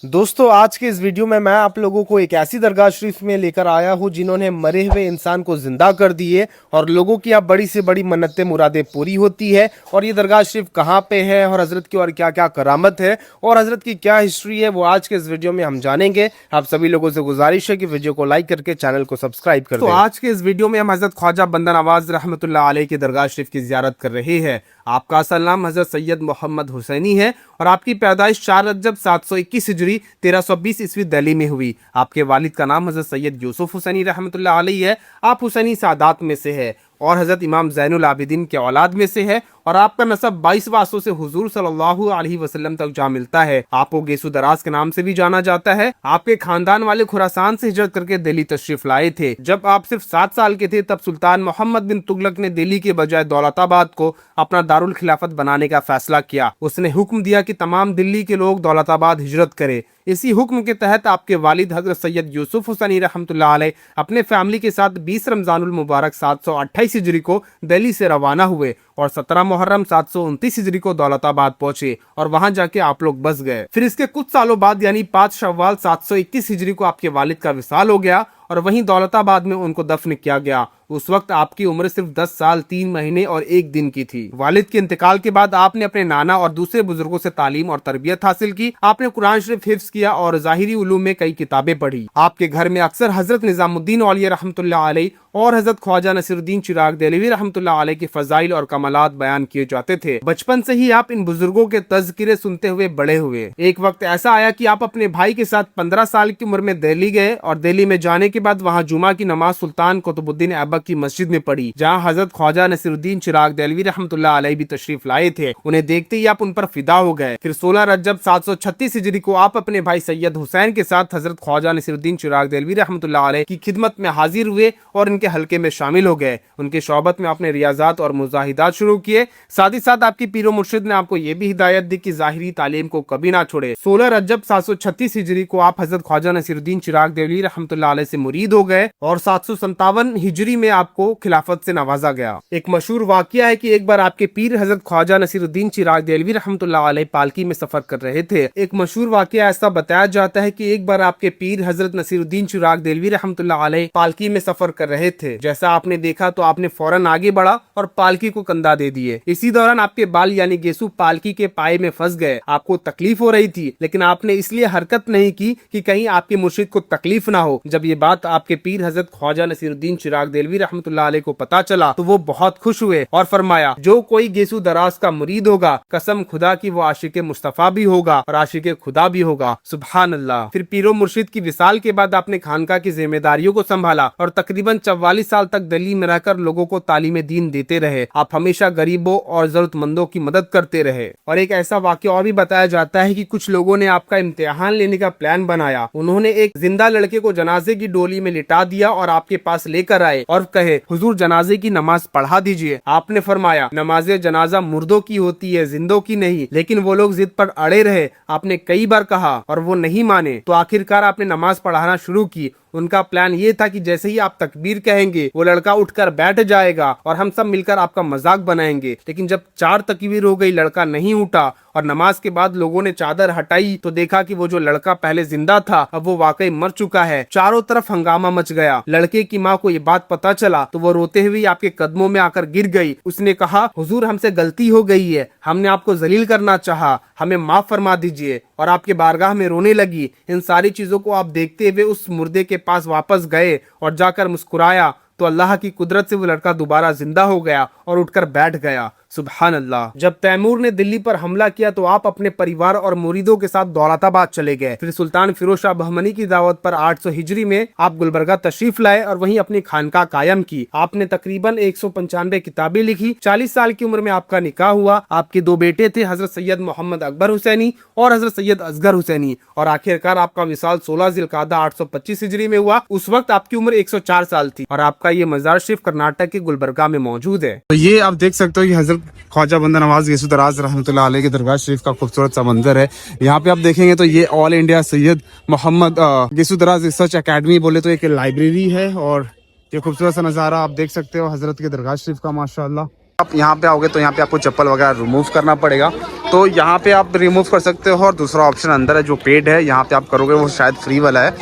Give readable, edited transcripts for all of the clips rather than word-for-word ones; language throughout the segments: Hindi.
दोस्तों आज के इस वीडियो में मैं आप लोगों को एक ऐसी दरगाह शरीफ में लेकर आया हूं जिन्होंने मरे हुए इंसान को जिंदा कर दिए और लोगों की अब बड़ी से बड़ी मन्नतें मुरादें पूरी होती है। और ये दरगाह शरीफ कहां पे है और हजरत की और क्या क्या करामत है और हजरत की क्या हिस्ट्री है वो आज के इस वीडियो में हम जानेंगे। आप सभी लोगों से गुजारिश है कि वीडियो को लाइक करके चैनल को सब्सक्राइब कर दें। तो आज के इस वीडियो में हम हजरत ख्वाजा बंदा नवाज रहमतुल्लाह अलैह की दरगाह शरीफ की जियारत कर रहे हैं। आपका असल नाम हजरत सैयद मोहम्मद हुसैनी है और आपकी पैदाइश 4 रजब 721 हिजरी 1320 ईस्वी दिल्ली में हुई। आपके वालिद का नाम हजरत सैयद यूसुफ हुसैनी रहमतुल्लाह अलैह है। आप हुसैनी सादात में से है और हजरत इमाम ज़ैनुल आबिदीन के औलाद में से है और आपका नसब 22 वासों से हुजूर सल्लल्लाहु अलैहि वसल्लम तक जा मिलता है। आपको गेसु दराज के नाम से भी जाना जाता है। आपके खानदान वाले खुरासान से हिजरत करके दिल्ली तशरीफ लाए थे। जब आप सिर्फ 7 साल के थे तब सुल्तान मोहम्मद बिन तुगलक ने दिल्ली के बजाय दौलताबाद को अपना दारुल खिलाफत बनाने का फैसला किया। उसने हुक्म दिया कि तमाम दिल्ली के लोग दौलताबाद हिजरत करें। इसी हुक्म के तहत आपके वालिद हजरत सैयद यूसुफ हुसैनी रहमतुल्लाह अलैह अपने फैमिली के साथ 20 रमजानुल मुबारक 728 हिजरी को दिल्ली से रवाना हुए और 17 मुहर्रम 729 हिजरी को दौलताबाद पहुंचे और वहां जाके आप लोग बस गए। फिर इसके कुछ सालों बाद यानी 5 शव्वाल 721 हिजरी को आपके वालिद का विसाल हो गया और वहीं दौलताबाद में उनको दफन किया गया। उस वक्त आपकी उम्र सिर्फ 10 साल 3 महीने और 1 दिन की थी। वालिद के इंतकाल के बाद आपने अपने नाना और दूसरे बुजुर्गों से तालीम और तरबियत हासिल की। आपने कुरान शरीफ हिफ्ज किया और ज़ाहिरी उलूम में कई किताबें पढ़ी। आपके घर में अक्सर हजरत निजामुद्दीन औलिया रहमतुल्लाह अलैह और हजरत ख्वाजा नसीरुद्दीन चिराग देहलवी रहमतुल्लाह अलैह के फजाइल और कमालात बयान किए जाते थे। बचपन से ही आप इन बुजुर्गों के तज़किरे सुनते हुए बड़े हुए। एक वक्त ऐसा आया कि आप अपने भाई के साथ 15 साल की उम्र में दिल्ली गए और दिल्ली में जाने के बाद वहाँ जुमा की नमाज सुल्तान कुतुबुद्दीन ऐबक की मस्जिद में पढ़ी, जहाँ हजरत ख्वाजा नसीरुद्दीन चिराग देहलवी रहमतुल्लाह अलैह भी तशरीफ लाए थे। उन्हें देखते ही आप उन पर फिदा हो गए। फिर 16 रजब 736 हिजरी को आप अपने भाई सैयद हुसैन के साथ हजरत ख्वाजा नसीरुद्दीन चिराग देहलवी रहमतुल्लाह अलैह की खिदमत में हाजिर हुए और इनके हल्के में शामिल हो गए। उनके शौबत में आपने रियाजात और मुजाहिदात शुरू किए। साथ ही साथ आपकी पीरो मुर्शिद ने आपको ये भी हिदायत दी कि ज़ाहिरी तालीम को कभी ना छोड़े। 16 रजब 736 हिजरी को आप हजरत ख्वाजा नसीरुद्दीन चिराग देहलवी रहमतुल्लाह अलैह से मुरीद हो गए और 757 हिजरी में आपको खिलाफत से नवाजा गया। एक मशहूर वाकया है कि एक बार आपके पीर हजरत ख्वाजा नसीरुद्दीन चिराग देहलवी रहमतुल्लाह अलैह पालकी में सफर कर रहे थे। एक मशहूर वाकया ऐसा बताया जाता है कि एक बार आपके पीर हजरत नसीरुद्दीन चिराग देहलवी रहमतुल्लाह अलैह पालकी में सफर कर रहे थे। जैसा आपने देखा तो आपने फौरन आगे बढ़ा और पालकी को कंधा दे दिए। इसी दौरान आपके बाल यानी गेसु पालकी के पाए में फंस गए। आपको तकलीफ हो रही थी लेकिन आपने इसलिए हरकत नहीं की कि कहीं आपके मुर्शिद को तकलीफ ना हो। जब ये बात आपके पीर हजरत ख्वाजा नसीरुद्दीन चिराग देहलवी रहमतुल्लाह अलैह को पता चला तो वो बहुत खुश हुए और फरमाया, जो कोई गेसु दराज का मुरीद होगा कसम खुदा की वो आशिक मुस्तफा भी होगा और आशिक खुदा भी होगा। सुभान अल्लाह। फिर पीरो मुर्शिद की विसाल के बाद आपने खानका की जिम्मेदारियों को संभाला और तकरीबन 44 साल तक दिल्ली में रहकर लोगों को तालीम दीन देते रहे। आप हमेशा गरीबों और जरूरतमंदों की मदद करते रहे। और एक ऐसा वाकया और भी बताया जाता है कि कुछ लोगों ने आपका इम्तिहान लेने का प्लान बनाया। उन्होंने एक जिंदा लड़के को जनाजे की डोली में लिटा दिया और आपके पास लेकर आए और कहे, हुजूर जनाजे की नमाज पढ़ा दीजिए। आपने फरमाया, नमाजे जनाजा मुर्दों की होती है, जिंदों की नहीं। लेकिन वो लोग जिद पर अड़े रहे। आपने कई बार कहा और वो नहीं माने तो आखिरकार आपने नमाज पढ़ाना शुरू की। उनका प्लान ये था कि जैसे ही आप तकबीर कहेंगे वो लड़का उठकर बैठ जाएगा और हम सब मिलकर आपका मजाक बनाएंगे। लेकिन जब 4 तकबीर हो गई लड़का नहीं उठा और नमाज के बाद लोगों ने चादर हटाई तो देखा कि वो जो लड़का पहले जिंदा था अब वो वाकई मर चुका है। चारों तरफ हंगामा मच गया। लड़के की माँ को ये बात पता चला तो वो रोते हुए आपके कदमों में आकर गिर गई। उसने कहा, हुजूर हमसे गलती हो गई है, हमने आपको जलील करना चाहा, हमें माफ फरमा दीजिए। और आपके बारगाह में रोने लगी। इन सारी चीजों को आप देखते हुए उस मुर्दे के पास वापस गए और जाकर मुस्कुराया तो अल्लाह की कुदरत से वो लड़का दोबारा जिंदा हो गया और उठकर बैठ गया। सुभान अल्लाह। जब तैमूर ने दिल्ली पर हमला किया तो आप अपने परिवार और मुरीदों के साथ दौलताबाद चले गए। फिर सुल्तान फिरोज शाह बहमनी की दावत पर 800 हिजरी में आप गुलबर्गा तशरीफ लाए और वहीं अपनी खानका कायम की। आपने तकरीबन 195 किताबें लिखी। 40 साल की उम्र में आपका निकाह हुआ। आपके 2 बेटे थे, हजरत सैयद मोहम्मद अकबर हुसैनी और हजरत सैयद असगर हुसैनी। और आखिरकार आपका विसाल 16 जिलकादा 825 हिजरी में हुआ। उस वक्त आपकी उम्र 104 साल थी और आपका ये मजार शरीफ कर्नाटक के गुलबर्गा में मौजूद है। तो ये आप देख सकते हो कि हजरत ख्वाजा बंदा नवाज गेसु दराज रहमतुल्लाह अलैह के दरगाह शरीफ का खूबसूरत सा मंजर है। यहाँ पे आप देखेंगे तो ये ऑल इंडिया सैयद मोहम्मद गेसु दराज रिसर्च एकेडमी बोले तो एक लाइब्रेरी है और ये खूबसूरत सा नज़ारा आप देख सकते हो हजरत के दरगाह शरीफ का। माशाअल्लाह आप यहाँ पे आओगे तो यहाँ पे आपको चप्पल वगैरह रिमूव करना पड़ेगा, तो यहाँ पे आप रिमूव कर सकते हो। और दूसरा ऑप्शन अंदर है जो पेड है, यहाँ पे आप करोगे वो शायद फ्री वाला है।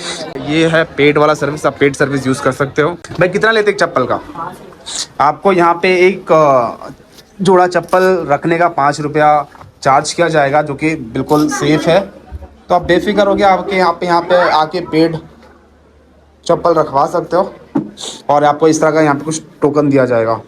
ये है पेड वाला सर्विस, आप पेड सर्विस यूज़ कर सकते हो। भाई कितना लेते एक चप्पल का? आपको यहाँ पे एक जोड़ा चप्पल रखने का 5 रुपया चार्ज किया जाएगा, जो कि बिल्कुल सेफ़ है। तो आप बेफिक्र हो गया, आपके यहाँ पे आके पेड चप्पल रखवा सकते हो और आपको इस तरह का यहाँ पे कुछ टोकन दिया जाएगा।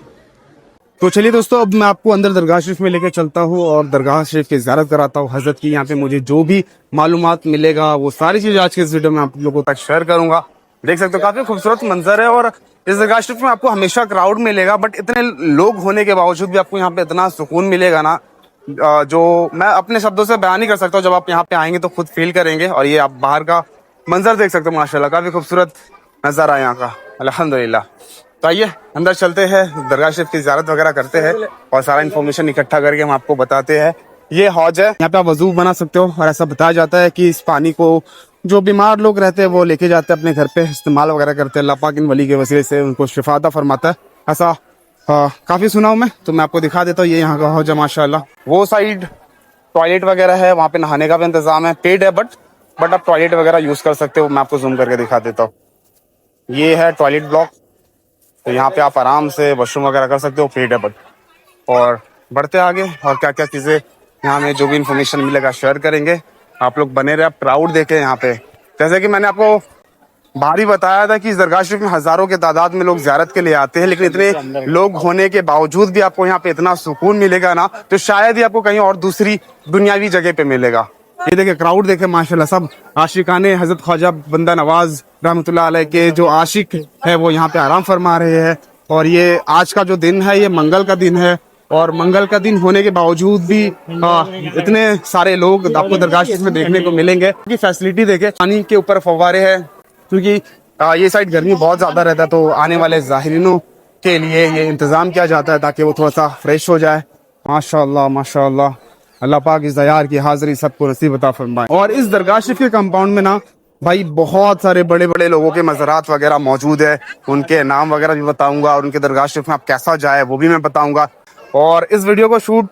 तो चलिए दोस्तों, अब मैं आपको अंदर दरगाह शरीफ में लेकर चलता हूँ और दरगाह शरीफ की ज़ियारत कराता हूँ हज़रत की। यहाँ पे मुझे जो भी मालूमात मिलेगा वो सारी चीज़ आज के इस वीडियो में आप लोगों तक शेयर करूँगा। देख सकते हो काफ़ी खूबसूरत मंजर है और इस दरगाह शरीफ में आपको हमेशा क्राउड मिलेगा, बट इतने लोग होने के बावजूद भी आपको यहाँ पे इतना सुकून मिलेगा ना, जो मैं अपने शब्दों से बयान नहीं कर सकता हूँ। जब आप यहाँ पे आएंगे तो खुद फील करेंगे। और ये आप बाहर का मंजर देख सकते हो, माशाल्लाह काफ़ी खूबसूरत नज़ारा है यहाँ का, अल्हम्दुलिल्लाह। तो आइए अंदर चलते हैं, दरगाह शरीफ की ज़ियारत वगैरह करते हैं और सारा इन्फॉर्मेशन इकट्ठा करके हम आपको बताते हैं। ये हौज है, यहाँ पे आप वजू बना सकते हो और ऐसा बताया जाता है कि इस पानी को जो बीमार लोग रहते हैं वो लेके जाते हैं अपने घर पे, इस्तेमाल वगैरह करते हैं। अल्लाह पाक इन वली के वसीले से उनको शिफाता फरमाता है, ऐसा काफ़ी सुना हूँ मैं। तो मैं आपको दिखा देता हूँ, ये यहाँ का हौज है माशाल्लाह। वो साइड टॉयलेट वगैरह है, वहाँ पे नहाने का भी इंतजाम है, पेड है बट आप टॉयलेट वगैरह यूज़ कर सकते हो। मैं आपको जूम करके दिखा देता हूँ, ये है टॉयलेट ब्लॉक। तो यहाँ पे आप आराम से वॉशरूम वगैरह कर सकते हो, पेड है बट। और बढ़ते आगे और क्या क्या चीज़ें यहाँ में जो भी इंफॉर्मेशन मिलेगा शेयर करेंगे। आप लोग बने रहे, आप क्राउड देखें यहाँ पे। जैसे कि मैंने आपको बाहर ही बताया था कि इस दरगाह शरीफ में हज़ारों के तादाद में लोग ज़ियारत के लिए आते हैं, लेकिन इतने लोग होने के बावजूद भी आपको यहाँ पे इतना सुकून मिलेगा ना, तो शायद ही आपको कहीं और दूसरी दुनियावी जगह पे मिलेगा। ये देखे क्राउड देखे माशाल्लाह, सब आशिकाने हजरत ख्वाजा बंदा नवाज रहमतुल्लाह अलैह के जो आशिक है वो यहाँ पे आराम फरमा रहे हैं। और ये आज का जो दिन है ये मंगल का दिन है, और मंगल का दिन होने के बावजूद भी इतने सारे लोग आपको दरगाह शरीफ में देखने को मिलेंगे। की फैसिलिटी देखे, पानी के ऊपर फव्वारे हैं, क्योंकि ये साइड गर्मी बहुत ज़्यादा रहता है, तो आने वाले ज़ाहिरीनों के लिए ये इंतज़ाम किया जाता है ताकि वो थोड़ा सा फ्रेश हो जाए। माशाल्लाह माशाल्लाह, अल्लाह पाक इस दयार की हाजिरी सबको नसीब अता फरमाए। और इस दरगाह शरीफ के कंपाउंड में ना भाई बहुत सारे बड़े बड़े लोगों के मज़ारात वगैरह मौजूद है, उनके नाम वगैरह भी बताऊंगा और उनके दरगाह शरीफ में आप कैसा जाए वो भी मैं बताऊंगा। और इस वीडियो को शूट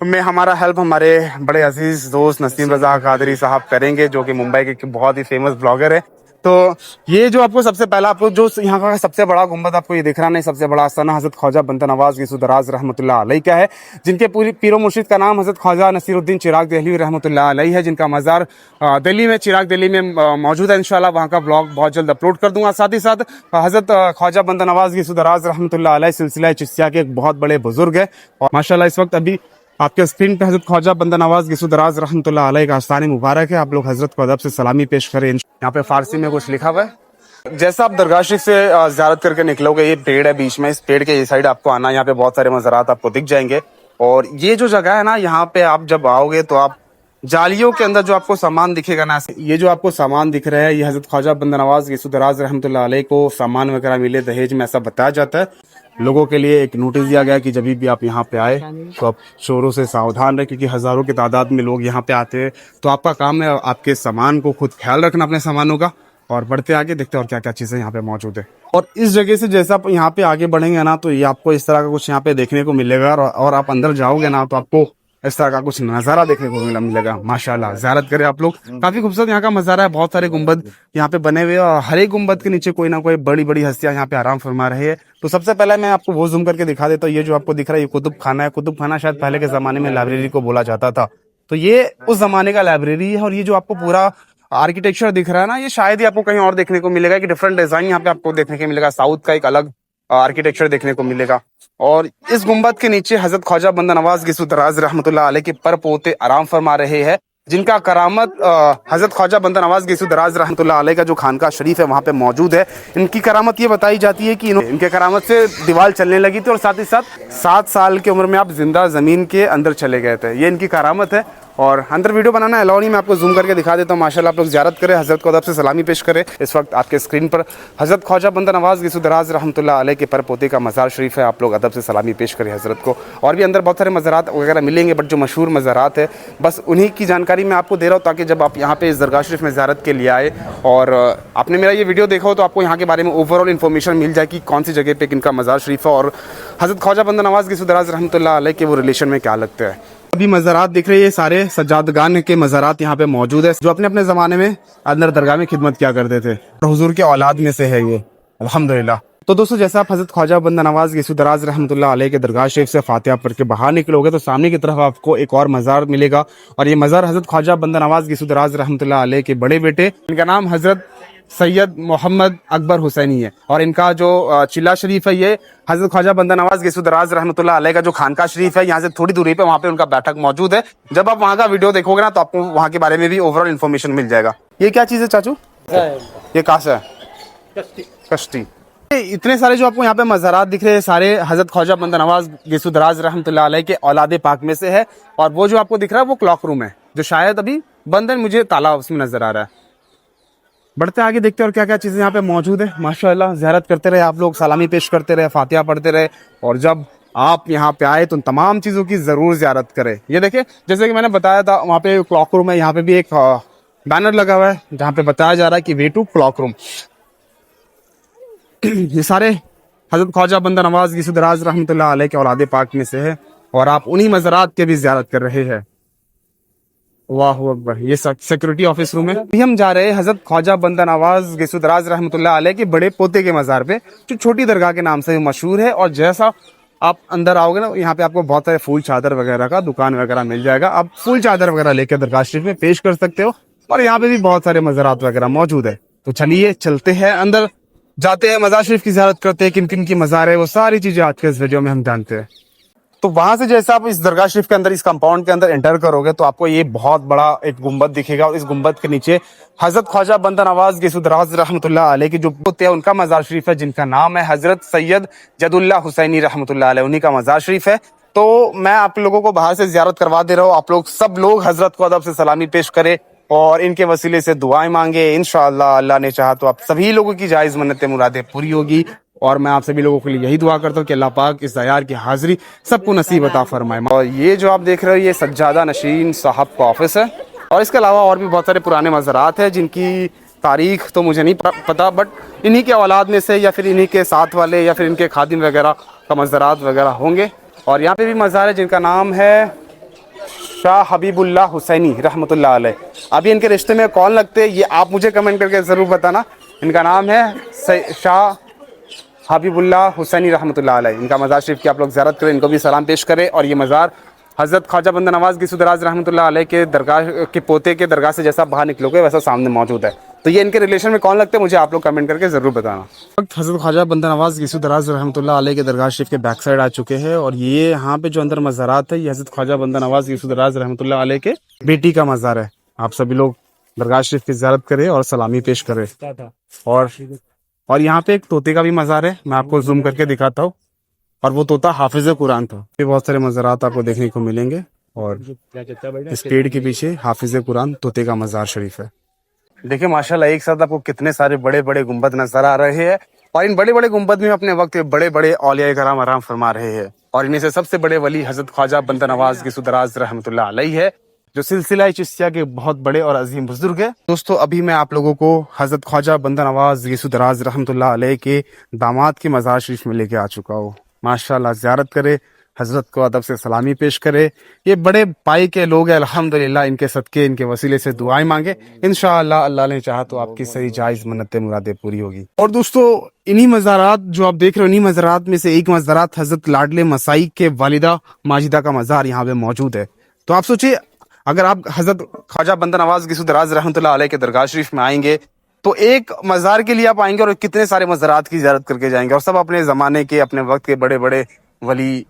में हमारा हेल्प हमारे बड़े अजीज दोस्त नसीम रजा कादरी साहब करेंगे, जो कि मुंबई के बहुत ही फेमस ब्लॉगर है। तो ये जो आपको सबसे पहला आपको जो यहाँ का सबसे बड़ा गुंबद आपको ये दिख रहा नहीं, सबसे बड़ा आस्थाना हज़रत ख्वाजा बंदा नवाज गिसूदराज रहमतुल्लाह अलैह का है, जिनके पूरी पीरो मुर्शिद का नाम हज़रत ख्वाजा नसीरुद्दीन चिराग दहलवी रहमतुल्लाह अलैह है, जिनका मज़ार दिल्ली में, चिराग दिल्ली में मौजूद है। इंशाल्लाह वहाँ का ब्लॉग बहुत जल्द अपलोड कर दूंगा। साथ ही साथ हज़रत ख्वाजा बंदा नवाज गिसूदराज रहमतुल्लाह अलैह सिलसिला चिश्तिया के एक बहुत बड़े बुजुर्ग है, और माशाल्लाह इस वक्त अभी आपके स्क्रीन पे हज़रत ख्वाजा बंदा नवाज गिसूदराज रहमतुल्लाह अलैह का आस्थान मुबारक है। आप लोग हज़रत को अदब से सलामी पेश करें। यहाँ पे फारसी में कुछ लिखा हुआ है। जैसा आप दरगाह शरीफ से ज़ियारत करके निकलोगे, ये पेड़ है बीच में, इस पेड़ के ये साइड आपको आना, यहाँ पे बहुत सारे मज़ारात आपको दिख जाएंगे। और ये जो जगह है ना, यहाँ पे आप जब आओगे तो आप जालियों के अंदर जो आपको सामान दिखेगा ना, ये जो आपको सामान दिख रहा है, ये हज़रत ख्वाजा बंदा नवाज गिसूदराज रहमतुल्लाह अलैह को सामान वगैरह मिले दहेज में, ऐसा बताया जाता है। लोगों के लिए एक नोटिस दिया गया कि जब भी आप यहाँ पे आए तो आप चोरों से सावधान रहे, क्योंकि हज़ारों की तादाद में लोग यहाँ पे आते हैं। तो आपका काम है आपके सामान को खुद ख्याल रखना, अपने सामानों का। और बढ़ते आगे देखते हैं और क्या क्या चीज़ें यहाँ पे मौजूद है। और इस जगह से जैसे आप यहाँ पे आगे बढ़ेंगे ना, तो ये आपको इस तरह का कुछ यहाँ पे देखने को मिलेगा। और आप अंदर जाओगे ना तो आपको इस तरह का कुछ नज़ारा देखने को मिलेगा। माशाल्लाह, ज़ियारत करें आप लोग, काफ़ी खूबसूरत यहाँ का नज़ारा है। बहुत सारे गुंबद यहाँ पे बने हुए हैं और हर एक गुंबद के नीचे कोई ना कोई बड़ी बड़ी हस्तियाँ यहाँ पे आराम फरमा रहे हैं। तो सबसे पहले मैं आपको वो जूम करके दिखा देता हूँ। ये जो आपको दिख रहा है ये कुतुब खाना है। कुतुब खाना शायद पहले के ज़माने में लाइब्रेरी को बोला जाता था, तो ये उस ज़माने का लाइब्रेरी है। और ये जो आपको पूरा आर्किटेक्चर दिख रहा है ना, ये शायद ही आपको कहीं और देखने को मिलेगा। कि डिफरेंट डिज़ाइन यहाँ पे आपको देखने को मिलेगा, साउथ का एक अलग आर्किटेक्चर देखने को मिलेगा। और इस गुंबद के नीचे हज़रत ख्वाजा बंदा नवाज गिसूदराज रहमतुल्लाह अलैह के पर पोते आराम फरमा रहे हैं, जिनका करामत हज़रत ख्वाजा बंदा नवाज गिसूदराज रहमतुल्लाह अलैह का जो खानका शरीफ है वहाँ पे मौजूद है। इनकी करामत ये बताई जाती है कि इनके करामत से दीवार चलने लगी थी, और साथ ही साथ 7 साल की उम्र में आप जिंदा ज़मीन के अंदर चले गए थे। ये इनकी करामत है। और अंदर वीडियो बनाना अलाउ नहीं, मैं आपको जूम करके दिखा देता हूँ। माशाल्लाह आप लोग ज़ियारत करें, हज़रत को अदब से सलामी पेश करें। इस वक्त आपके स्क्रीन पर हज़रत ख्वाजा बंदा नवाज़ गिसूं दराज रहमतुल्लाह अलैह के पर पोते का मज़ार शरीफ है। आप लोग अदब से सलामी पेश करें हज़रत को। और भी अंदर बहुत सारे मज़ारात वगैरह मिलेंगे, बट जो मशहूर मज़ारात है बस उन्हीं की जानकारी मैं आपको दे रहा हूँ, ताकि जब आप यहाँ पे इस दरगाह शरीफ में ज़ियारत के लिए आए और आपने मेरा ये वीडियो देखा हो तो आपको यहाँ के बारे में ओवरऑल इन्फॉर्मेशन मिल जाए कि कौन सी जगह पे किनका मज़ार शरीफ है और हज़रत ख्वाजा बंदा नवाज़ गिसूं दराज रहमतुल्लाह अलैह के वो रिलेशन में क्या लगता है। अभी मज़ारात दिख रहे हैं, सारे सज्जादगान के मज़ारात यहाँ पे मौजूद है, जो अपने अपने ज़माने में अंदर दरगाह में खिदमत किया करते थे और हुजूर के औलाद में से है ये, अल्हम्दुलिल्लाह। तो दोस्तों जैसा आप हज़रत ख्वाजा बंदा नवाज़ गिसूं दराज रहमतुल्लाह अलैह के दरगाह शरीफ से फातिहा पढ़ के बाहर निकलोगे तो सामने की तरफ आपको एक और मज़ार मिलेगा, और ये मज़ार हज़रत ख्वाजा बंदा नवाज़ गिसूं दराज रहमतुल्लाह अलैह के बड़े बेटे, इनका नाम हज़रत सैयद मोहम्मद अकबर हुसैनी है। और इनका जो चिल्ला शरीफ है ये हज़रत ख्वाजा बंदा नवाज़ गिसूं दराज रहमतुल्लाह अलैह का जो खानका शरीफ है, यहाँ से थोड़ी दूरी पे वहाँ पे उनका बैठक मौजूद है। जब आप वहाँ का वीडियो देखोगे ना तो आपको वहाँ के बारे में भी ओवरऑल इन्फॉर्मेशन मिल जाएगा। ये क्या चीज़ है चाचू? ये कासा है? कश्ती। इतने सारे जो आपको यहाँ पे मज़ारात दिख रहे हैं सारे हज़रत ख्वाजा बंदा नवाज़ गिसूं दराज रहमतुल्लाह अलैह के औलादे पाक में से है। और वो जो आपको दिख रहा है वो क्लॉक रूम है, जो शायद अभी बंद है, मुझे ताला उसमें नजर आ रहा है। बढ़ते आगे देखते हैं और क्या क्या चीज़ें यहाँ पे मौजूद है। माशाल्लाह ज़ियारत करते रहे आप लोग, सलामी पेश करते रहे, फातिहा पढ़ते रहे, और जब आप यहाँ पे आए तो उन तमाम चीज़ों की ज़रूर ज़ियारत करें। ये देखिए जैसे कि मैंने बताया था वहाँ पे क्लॉक रूम है, यहाँ पे भी एक बैनर लगा हुआ है जहाँ पे बताया जा रहा है कि वे टू क्लॉक रूम। ये सारे हज़रत ख्वाजा बंदा नवाज़ गिसूं दराज रहमतुल्लाह अलैह के औलादे पाक में से है, और आप उन्हीं मज़ारात के भी ज़ियारत कर रहे हैं। वाह अकबर। ये सिक्योरिटी ऑफिस रूम है। अभी हम जा रहे हैं हज़रत ख्वाजा बंदा नवाज़ गिसूं दराज रहमतुल्लाह अलैह के बड़े पोते के मज़ार पे, जो छोटी दरगाह के नाम से मशहूर है। और जैसा आप अंदर आओगे ना, यहाँ पे आपको बहुत सारे फूल चादर वगैरह का दुकान वगैरह मिल जाएगा। आप फूल चादर वगैरह लेकर दरगाह शरीफ में पेश कर सकते हो, और यहाँ पे भी बहुत सारे मज़ारात वगैरह मौजूद है। तो चलिए चलते हैं अंदर, जाते हैं मज़ार शरीफ की ज़ियारत करते हैं। किन किन की मज़ार है वो सारी चीज़ें आज के इस वीडियो में हम जानते हैं। तो वहां से जैसे आप इस दरगाह शरीफ के अंदर, इस कंपाउंड के अंदर एंटर करोगे तो आपको ये बहुत बड़ा एक गुंबद दिखेगा, और इस गुंबद के नीचे हज़रत ख्वाजा बंदा नवाज़ गिसूं दराज रहमतुल्लाह अलैह के जो पोते हैं उनका मज़ार शरीफ है, जिनका नाम है हज़रत सैयद जदुल्लाह हुसैनी रहमतुल्लाह अलैह, उन्हीं का मज़ार शरीफ है। तो मैं आप लोगों को बाहर से ज़ियारत करवा दे रहा हूँ। आप लोग सब लोग हज़रत को अदब से सलामी पेश करें और इनके वसीले से दुआएं मांगे। इंशाअल्लाह अल्लाह ने चाहा तो आप सभी लोगों की जायज़ मन्नतें मुरादें पूरी होगी। और मैं आप सभी लोगों के लिए यही दुआ करता हूँ कि अल्लाह पाक इस दयार की हाजिरी सबको नसीब अता फरमाए। और ये जो आप देख रहे हो ये सज्जादा नशीन साहब का ऑफिस है, और इसके अलावा और भी बहुत सारे पुराने मज़ारात हैं जिनकी तारीख तो मुझे नहीं पता, बट इन्हीं के औलाद में से या फिर इन्हीं के साथ वाले या फिर इनके खादिम वगैरह का मज़ारात वगैरह होंगे। और यहाँ पे भी मज़ार है जिनका नाम है शाह हबीबुल्लाह हुसैनी रहमतुल्लाह अलैह। अभी इनके रिश्ते में कौन लगते हैं ये आप मुझे कमेंट करके ज़रूर बताना। इनका नाम है शाह हबीबुल्लाह हुसैनी रहमतुल्लाह अलैह। इनका मज़ार शरीफ की आप लोग ज़ियारत करें, इनको भी सलाम पेश करें। और ये मज़ार हज़रत ख्वाजा बंदा नवाज़ गिसूं दराज रहमतुल्लाह अलैह के दरगाह के पोते के दरगाह से जैसा बाहर निकलोगे वैसा सामने मौजूद है। तो ये इनके रिलेशन में कौन लगते हैं मुझे आप लोग कमेंट करके ज़रूर बताना। हज़रत ख्वाजा बंदा नवाज़ गिसूं दराज रहमतुल्लाह अलैह के दरगाह शरीफ के बैक साइड आ चुके हैं, और ये यहाँ पे जो अंदर मज़ारात है ये हज़रत ख्वाजा बंदा नवाज़ गिसूं दराज रहमतुल्लाह अलैह के बेटी का मज़ार है। आप सभी लोग दरगाह शरीफ की ज़ियारत करें और सलामी पेश करें। और यहाँ पे एक तोते का भी मज़ार है, मैं आपको जूम करके दिखाता हूँ, और वो तोता हाफिज़ कुरान था। ये बहुत सारे मज़ारात आपको देखने को मिलेंगे, और इस पेड़ के पीछे हाफिज़ कुरान तोते का मज़ार शरीफ है। देखिए माशाल्लाह एक साथ आपको कितने सारे बड़े बड़े गुंबद नजर आ रहे हैं, और इन बड़े बड़े गुंबद में अपने वक्त बड़े बड़े औलिया कराम आराम फरमा रहे हैं। और इनमें से सबसे बड़े वली हज़रत ख्वाजा बंदा नवाज़ गिसूं दराज रहमतुल्लाह अलैह है, जो सिलसिला चिश्तिया के बहुत बड़े और अजीम बुजुर्ग है। दोस्तों अभी मैं आप लोगों को हज़रत ख्वाजा बंदा नवाज़ गिसूं दराज रहमतुल्लाह अलैह के दामाद के मज़ार शरीफ में लेके आ चुका हूँ। माशाल्लाह ज़ियारत करे, हज़रत को अदब से सलामी पेश करे। ये बड़े पाई के लोग हैं, अल्हम्दुलिल्लाह इनके सदके इनके वसीले से दुआएं मांगे। इंशाअल्लाह अल्लाह ने चाहा तो आपकी सही जायज़ मन्नतें मुरादें पूरी होगी। और दोस्तों इन्हीं मज़ारात जो आप देख रहे हो, इन्हीं मज़ारात में से एक मज़ारात हज़रत लाडले मसाई के वालिदा माजिदा का मज़ार यहाँ पे मौजूद है। तो आप सोचिए अगर आप हज़रत ख्वाजा बंदा नवाज़ गिसूं दराज रहमतुल्लाह अलैह के दरगाह शरीफ में आएंगे तो एक मज़ार के लिए आप आएंगे और कितने सारे मज़ारात की ज़ियारत करके जाएंगे, और सब अपने ज़माने के अपने वक्त के बड़े बड़े वली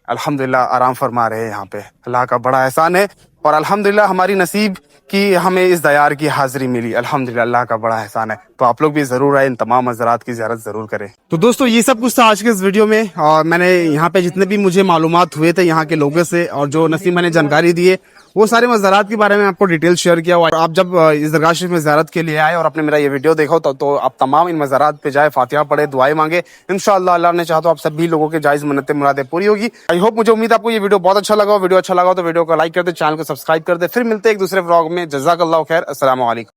अल्हम्दुलिल्लाह आराम फरमा रहे हैं यहाँ पे। अल्लाह का बड़ा एहसान है, और अल्हम्दुलिल्लाह हमारी नसीब की हमें इस दयार की हाजिरी मिली। अल्हम्दुलिल्लाह अल्लाह का बड़ा एहसान है। तो आप लोग भी जरूर आए, इन तमाम मज़ारात की ज़ियारत जरूर करें। तो दोस्तों ये सब कुछ था आज के इस वीडियो में, और मैंने यहाँ पे जितने भी मुझे मालूमात हुए थे यहाँ के लोगों से, और जो नसीब मैंने जानकारी दी है वो सारे मज़ारात के बारे में आपको डिटेल शेयर किया हुआ है। आप जब इस दरगाह शरीफ में ज़ियारत के लिए आए और आपने मेरा ये वीडियो देखा हो तो आप तमाम इन मज़ारात पे जाए, फातिहा पढ़े, दुआएं मांगे। इंशाअल्लाह अल्लाह ने चाहा तो आप सभी लोगों के जायज़ मन्नतें मुरादें पूरी होगी। आई होप, मुझे उम्मीद आपको ये वीडियो बहुत अच्छा लगा। वीडियो अच्छा लगा तो वीडियो को लाइक कर दे, चैनल को सब्सक्राइब कर दे। फिर मिलते हैं एक दूसरे व्लॉग में। जज़ाकल्लाहु खैर। अस्सलामु अलैकुम।